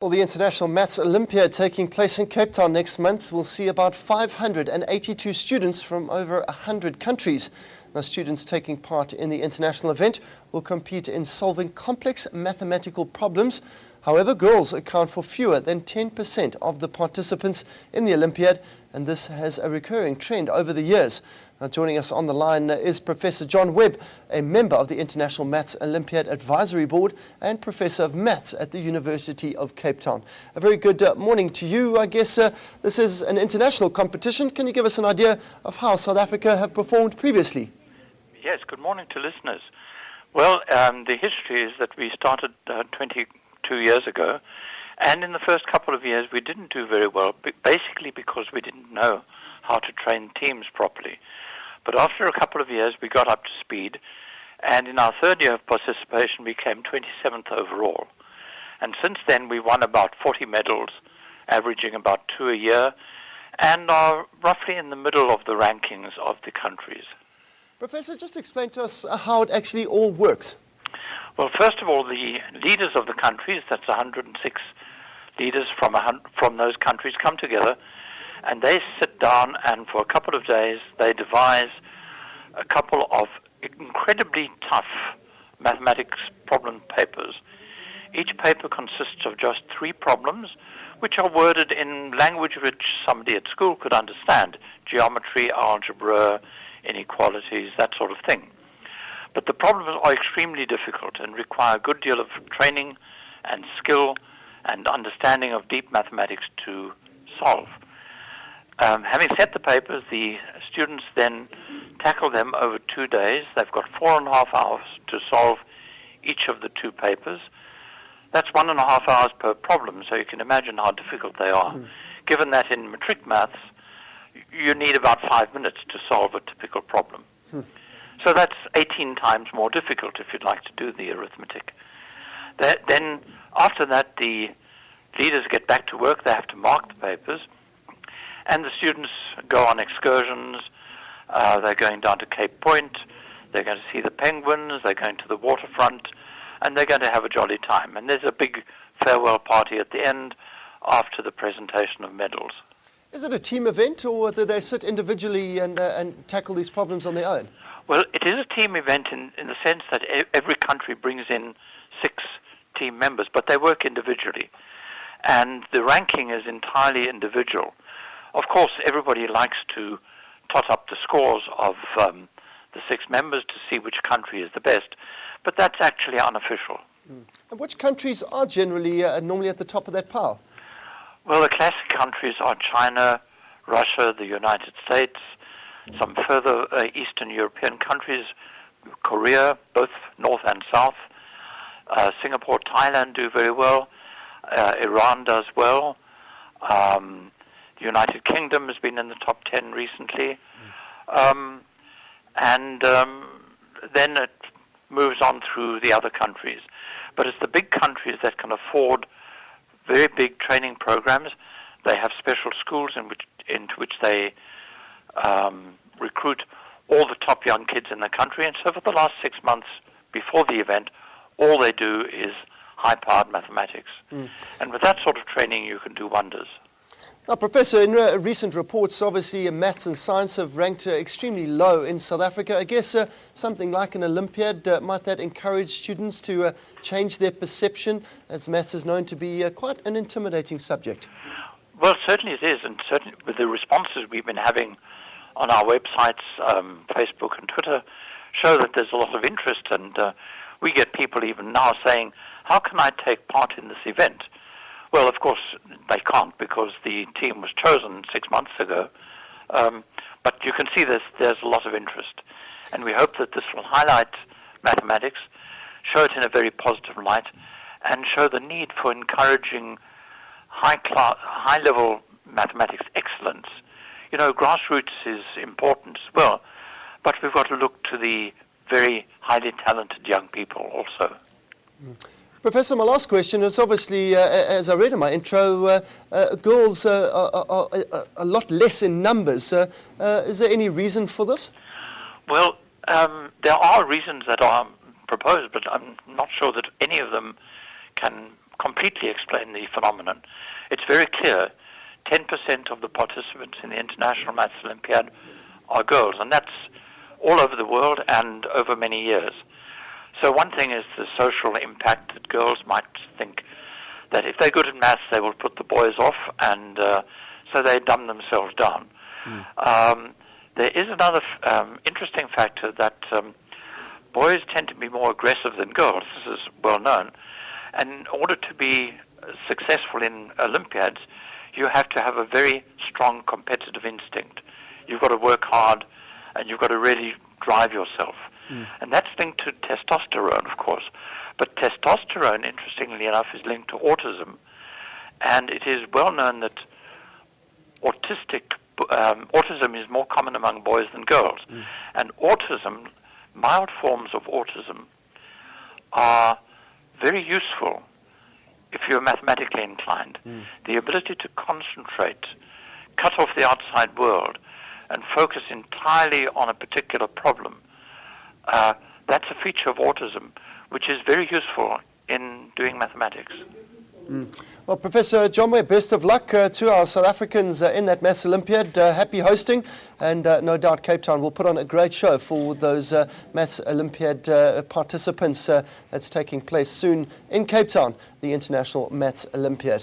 Well, the International Maths Olympiad taking place in Cape Town next month will see about 582 students from over 100 countries. Now, students taking part in the international event will compete in solving complex mathematical problems. However, girls account for fewer than 10% of the participants in the Olympiad, and this has a recurring trend over the years. Now, joining us on the line is Professor John Webb, a member of the International Maths Olympiad Advisory Board and Professor of Maths at the University of Cape Town. A very good morning to you. I guess this is an international competition. Can you give us an idea of how South Africa have performed previously? Yes, good morning to listeners. Well, the history is that we started 22 years ago, and in the first couple of years we didn't do very well, basically because we didn't know how to train teams properly. But after a couple of years we got up to speed, and in our third year of participation we came 27th overall. And since then we won about 40 medals, averaging about 2 a year, and are roughly in the middle of the rankings of the countries. Professor, just explain to us how it actually all works. Well, first of all, the leaders of the countries, that's 106 leaders from those countries, come together and they sit down, and for a couple of days they devise a couple of incredibly tough mathematics problem papers. Each paper consists of just 3 problems, which are worded in language which somebody at school could understand: geometry, algebra, inequalities, that sort of thing. But the problems are extremely difficult and require a good deal of training and skill and understanding of deep mathematics to solve. Having set the papers, the students then tackle them over 2 days. They've got 4.5 hours to solve each of the 2 papers. That's 1.5 hours per problem, so you can imagine how difficult they are. Given that in matric maths, you need about 5 minutes to solve a typical problem. So that's 18 times more difficult if you'd like to do the arithmetic. Then after that, the leaders get back to work. They have to mark the papers, and the students go on excursions. They're going down to Cape Point. They're going to see the penguins. They're going to the waterfront, and they're going to have a jolly time. And there's a big farewell party at the end after the presentation of medals. Is it a team event, or do they sit individually and tackle these problems on their own? Well, it is a team event in the sense that every country brings in 6 team members, but they work individually. And the ranking is entirely individual. Of course, everybody likes to tot up the scores of the 6 members to see which country is the best, but that's actually unofficial. And which countries are generally normally at the top of that pile? Well, the classic countries are China, Russia, the United States, some further Eastern European countries, Korea, both north and south, Singapore, Thailand do very well, Iran does well, the United Kingdom has been in the top 10 recently, and then it moves on through the other countries. But it's the big countries that can afford very big training programs. They have special schools into which they recruit all the top young kids in the country. And so for the last 6 months before the event, all they do is high-powered mathematics. And with that sort of training, you can do wonders. Now, Professor, in recent reports, obviously, maths and science have ranked extremely low in South Africa. I guess something like an Olympiad, might that encourage students to change their perception, as maths is known to be quite an intimidating subject? Well, certainly it is, and certainly with the responses we've been having on our websites, Facebook and Twitter, show that there's a lot of interest, and we get people even now saying, how can I take part in this event? Well, of course, they can't because the team was chosen 6 months ago. But you can see there's a lot of interest. And we hope that this will highlight mathematics, show it in a very positive light, and show the need for encouraging high-level mathematics excellence. You know, grassroots is important as well, but we've got to look to the very highly talented young people also. Professor, my last question is obviously, as I read in my intro, girls are a lot less in numbers. Is there any reason for this? Well, there are reasons that are proposed, but I'm not sure that any of them can completely explain the phenomenon. It's very clear 10% of the participants in the International Maths Olympiad are girls, and that's all over the world and over many years. So one thing is the social impact, that girls might think that if they're good at maths, they will put the boys off, and so they dumb themselves down. There is another interesting factor that boys tend to be more aggressive than girls. This is well known. And in order to be successful in Olympiads, you have to have a very strong competitive instinct. You've got to work hard, and you've got to really drive yourself. And that's linked to testosterone, of course. But testosterone, interestingly enough, is linked to autism. And it is well known that autism is more common among boys than girls. And autism, mild forms of autism, are very useful if you're mathematically inclined. The ability to concentrate, cut off the outside world, and focus entirely on a particular problem, that's a feature of autism, which is very useful in doing mathematics. Well, Professor John Webb, best of luck to our South Africans in that Maths Olympiad. Happy hosting, and no doubt Cape Town will put on a great show for those Maths Olympiad participants that's taking place soon in Cape Town, the International Maths Olympiad.